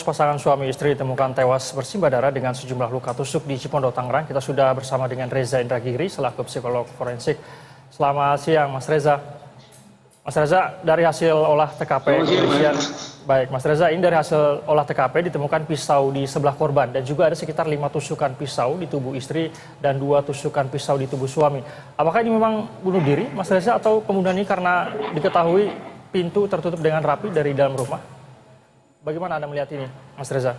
Pasangan suami istri ditemukan tewas bersimbah darah dengan sejumlah luka tusuk di Cipondoh, Tangerang. Kita sudah bersama dengan Reza Indragiri selaku psikolog forensik. Selamat siang, Mas Reza. Mas Reza, dari hasil olah TKP kepolisian, baik, Mas Reza, ini dari hasil olah TKP ditemukan pisau di sebelah korban dan juga ada sekitar 5 tusukan pisau di tubuh istri dan 2 tusukan pisau di tubuh suami. Apakah ini memang bunuh diri, Mas Reza, atau pembunuhan ini karena diketahui pintu tertutup dengan rapi dari dalam rumah? Bagaimana Anda melihat ini, Mas Reza?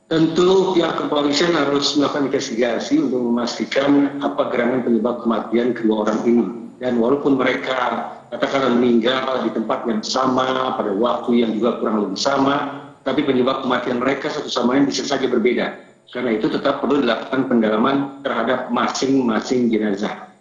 Tentu pihak kepolisian harus melakukan investigasi untuk memastikan apa gerangan penyebab kematian kedua orang ini. Dan walaupun mereka katakanlah meninggal di tempat yang sama, pada waktu yang juga kurang lebih sama, tapi penyebab kematian mereka satu sama lain bisa saja berbeda. Karena itu tetap perlu dilakukan pendalaman terhadap masing-masing jenazah.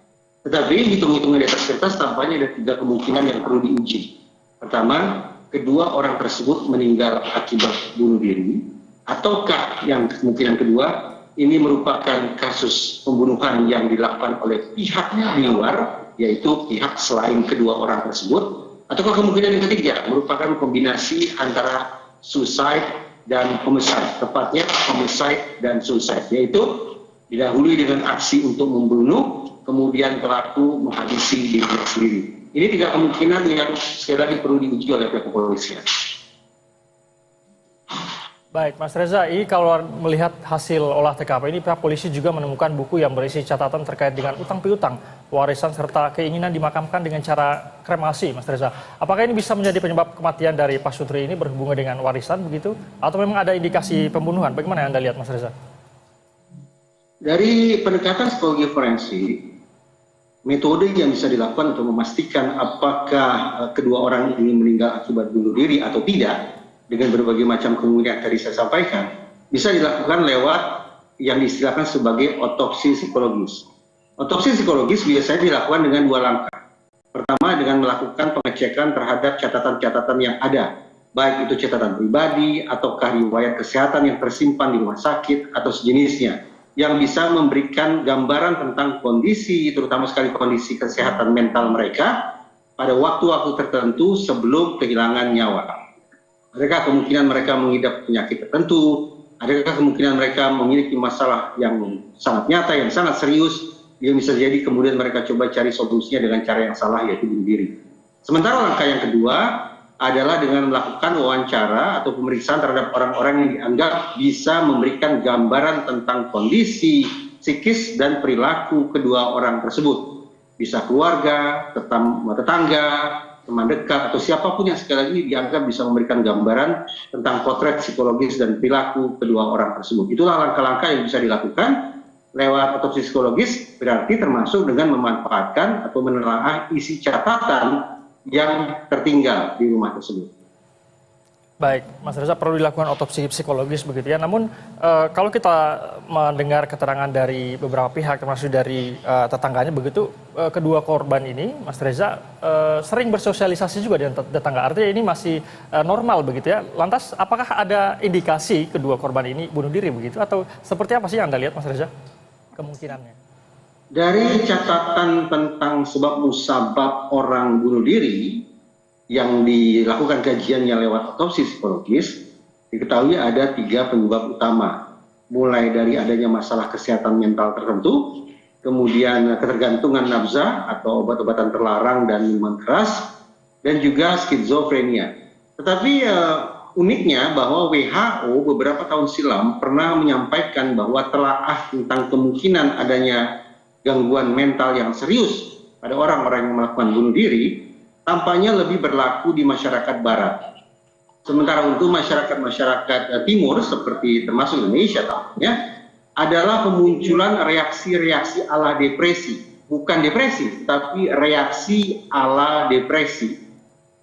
Tetapi hitung-hitungan di atas kertas tampaknya ada 3 kemungkinan yang perlu diuji. Pertama, kedua orang tersebut meninggal akibat bunuh diri, ataukah yang kemungkinan kedua ini merupakan kasus pembunuhan yang dilakukan oleh pihak di luar, yaitu pihak selain kedua orang tersebut, ataukah kemungkinan yang ketiga merupakan kombinasi antara suicide dan homicide, tepatnya homicide dan suicide, yaitu didahului dengan aksi untuk membunuh, kemudian pelaku menghabisi dirinya sendiri. Ini 3 kemungkinan yang sekali lagi perlu diuji oleh pihak kepolisian. Baik, Mas Reza, ini kalau melihat hasil olah TKP ini, pihak polisi juga menemukan buku yang berisi catatan terkait dengan utang piutang, warisan, serta keinginan dimakamkan dengan cara kremasi, Mas Reza. Apakah ini bisa menjadi penyebab kematian dari Pak Sutri ini berhubungan dengan warisan begitu? Atau memang ada indikasi pembunuhan? Bagaimana yang Anda lihat, Mas Reza? Dari pendekatan psikologi forensik, metode yang bisa dilakukan untuk memastikan apakah kedua orang ini meninggal akibat bunuh diri atau tidak, dengan berbagai macam kemungkinan yang tadi saya sampaikan, bisa dilakukan lewat yang diistilahkan sebagai otopsi psikologis. Otopsi psikologis biasanya dilakukan dengan 2 langkah. Pertama, dengan melakukan pengecekan terhadap catatan-catatan yang ada, baik itu catatan pribadi ataukah riwayat kesehatan yang tersimpan di rumah sakit atau sejenisnya, yang bisa memberikan gambaran tentang kondisi, terutama sekali kondisi kesehatan mental mereka pada waktu-waktu tertentu sebelum kehilangan nyawa. Adakah kemungkinan mereka mengidap penyakit tertentu? Adakah kemungkinan mereka memiliki masalah yang sangat nyata, yang sangat serius, yang bisa jadi kemudian mereka coba cari solusinya dengan cara yang salah, yaitu bunuh diri. Sementara langkah yang kedua adalah dengan melakukan wawancara atau pemeriksaan terhadap orang-orang yang dianggap bisa memberikan gambaran tentang kondisi psikis dan perilaku kedua orang tersebut. Bisa keluarga, tetangga, teman dekat, atau siapapun yang sekali lagi dianggap bisa memberikan gambaran tentang potret psikologis dan perilaku kedua orang tersebut. Itulah langkah-langkah yang bisa dilakukan lewat otopsi psikologis, berarti termasuk dengan memanfaatkan atau menelaah isi catatan yang tertinggal di rumah tersebut. Baik, Mas Reza, perlu dilakukan otopsi psikologis begitu ya. Namun kalau kita mendengar keterangan dari beberapa pihak, termasuk dari tetangganya begitu, kedua korban ini, Mas Reza, sering bersosialisasi juga dengan tetangga. Artinya ini masih normal begitu ya. Lantas, apakah ada indikasi kedua korban ini bunuh diri begitu? Atau seperti apa sih yang Anda lihat, Mas Reza, kemungkinannya? Dari catatan tentang sebab musabab orang bunuh diri yang dilakukan kajiannya lewat otopsi psikologis, diketahui ada 3 penyebab utama. Mulai dari adanya masalah kesehatan mental tertentu, kemudian ketergantungan nafza atau obat-obatan terlarang dan minuman keras, dan juga skizofrenia. Tetapi uniknya bahwa WHO beberapa tahun silam pernah menyampaikan bahwa telaah tentang kemungkinan adanya gangguan mental yang serius pada orang-orang yang melakukan bunuh diri tampaknya lebih berlaku di masyarakat barat. Sementara untuk masyarakat timur seperti termasuk Indonesia tampaknya adalah pemunculan reaksi-reaksi ala depresi. Bukan depresi, tapi reaksi ala depresi.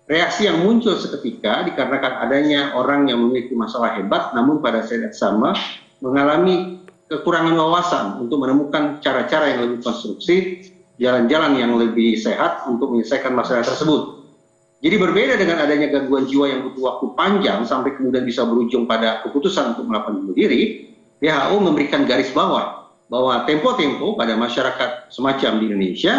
Reaksi yang muncul seketika dikarenakan adanya orang yang memiliki masalah hebat namun pada saat yang sama mengalami kekurangan wawasan untuk menemukan cara-cara yang lebih konstruksi, jalan-jalan yang lebih sehat untuk menyelesaikan masalah tersebut. Jadi berbeda dengan adanya gangguan jiwa yang butuh waktu panjang sampai kemudian bisa berujung pada keputusan untuk melakukan bunuh diri, WHO memberikan garis bawah bahwa tempo-tempo pada masyarakat semacam di Indonesia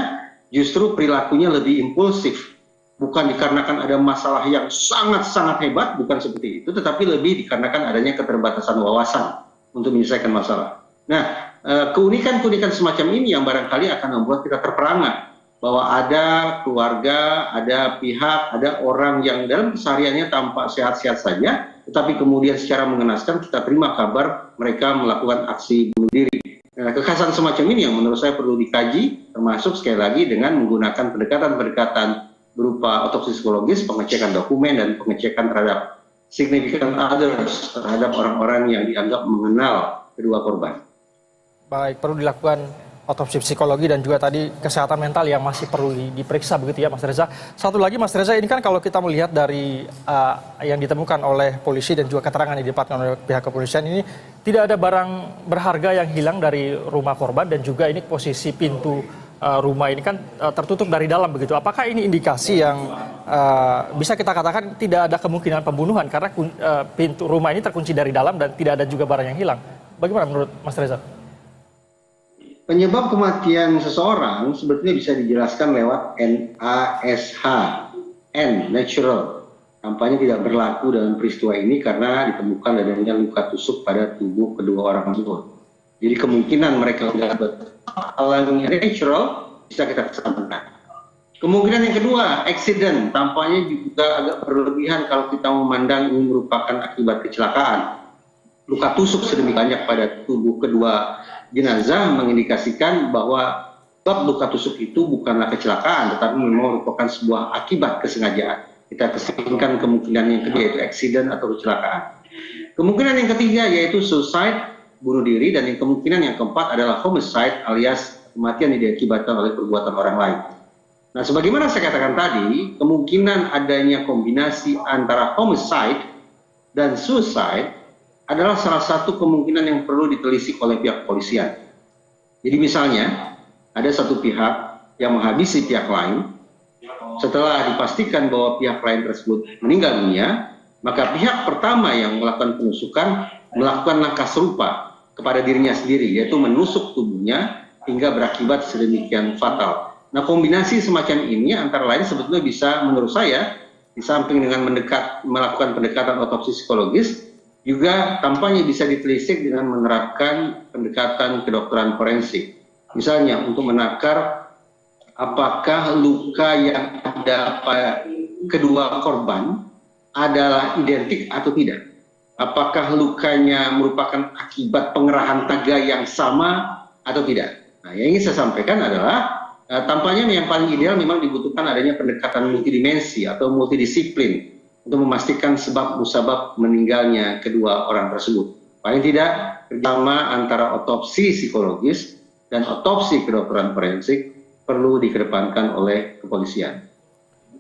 justru perilakunya lebih impulsif, bukan dikarenakan ada masalah yang sangat-sangat hebat, bukan seperti itu, tetapi lebih dikarenakan adanya keterbatasan wawasan untuk menyelesaikan masalah. Nah, keunikan-keunikan semacam ini yang barangkali akan membuat kita terperangah bahwa ada keluarga, ada pihak, ada orang yang dalam kesehariannya tampak sehat-sehat saja, tetapi kemudian secara mengenaskan kita terima kabar mereka melakukan aksi bunuh diri. Nah, kekhasan semacam ini yang menurut saya perlu dikaji, termasuk sekali lagi dengan menggunakan pendekatan-pendekatan berupa otopsi psikologis, pengecekan dokumen, dan pengecekan terhadap significant others, terhadap orang-orang yang dianggap mengenal kedua korban. Baik, perlu dilakukan otopsi psikologi dan juga tadi kesehatan mental yang masih perlu diperiksa begitu ya Mas Reza. Satu lagi Mas Reza, ini kan kalau kita melihat dari yang ditemukan oleh polisi dan juga keterangan yang didapatkan oleh pihak kepolisian ini, tidak ada barang berharga yang hilang dari rumah korban dan juga ini posisi pintu rumah ini kan tertutup dari dalam begitu. Apakah ini indikasi yang bisa kita katakan tidak ada kemungkinan pembunuhan karena pintu rumah ini terkunci dari dalam dan tidak ada juga barang yang hilang? Bagaimana menurut Mas Reza? Penyebab kematian seseorang sebetulnya bisa dijelaskan lewat NASH, N, natural. Tampaknya tidak berlaku dalam peristiwa ini karena ditemukan adanya luka tusuk pada tubuh kedua orang tersebut. Jadi kemungkinan mereka sudah alami natural bisa kita kesampaikan. Kemungkinan yang kedua, accident, tampaknya juga agak berlebihan kalau kita memandang ini merupakan akibat kecelakaan. Luka tusuk sedemikian banyak pada tubuh kedua jenazah mengindikasikan bahwa sebab luka tusuk itu bukanlah kecelakaan, tetapi memang merupakan sebuah akibat kesengajaan. Kita kesampingkan kemungkinan yang kedua yaitu accident atau kecelakaan. Kemungkinan yang ketiga yaitu suicide, bunuh diri, dan yang kemungkinan yang keempat adalah homicide alias kematian yang diakibatkan oleh perbuatan orang lain. Nah, sebagaimana saya katakan tadi, kemungkinan adanya kombinasi antara homicide dan suicide adalah salah satu kemungkinan yang perlu ditelisik oleh pihak kepolisian. Jadi misalnya, ada satu pihak yang menghabisi pihak lain, setelah dipastikan bahwa pihak lain tersebut meninggal dunia, maka pihak pertama yang melakukan penusukan melakukan langkah serupa kepada dirinya sendiri, yaitu menusuk tubuhnya hingga berakibat sedemikian fatal. Nah, kombinasi semacam ini antara lain sebetulnya bisa menurut saya, di samping dengan melakukan pendekatan otopsi psikologis, juga tampaknya bisa ditelisik dengan menerapkan pendekatan kedokteran forensik. Misalnya untuk menakar apakah luka yang ada pada kedua korban adalah identik atau tidak. Apakah lukanya merupakan akibat pengerahan taga yang sama atau tidak. Nah, yang ingin saya sampaikan adalah tampaknya yang paling ideal memang dibutuhkan adanya pendekatan multidimensi atau multidisiplin untuk memastikan sebab musabab meninggalnya kedua orang tersebut. Paling tidak, kerjasama antara otopsi psikologis dan otopsi kedokteran forensik perlu dikedepankan oleh kepolisian.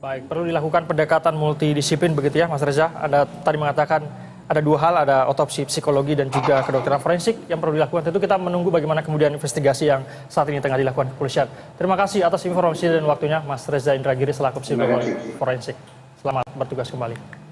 Baik, perlu dilakukan pendekatan multidisiplin begitu ya Mas Reza. Anda tadi mengatakan ada dua hal, ada otopsi psikologi dan juga kedokteran forensik yang perlu dilakukan. Tentu kita menunggu bagaimana kemudian investigasi yang saat ini tengah dilakukan kepolisian. Terima kasih atas informasi dan waktunya Mas Reza Indragiri selaku psikolog forensik. Selamat bertugas kembali.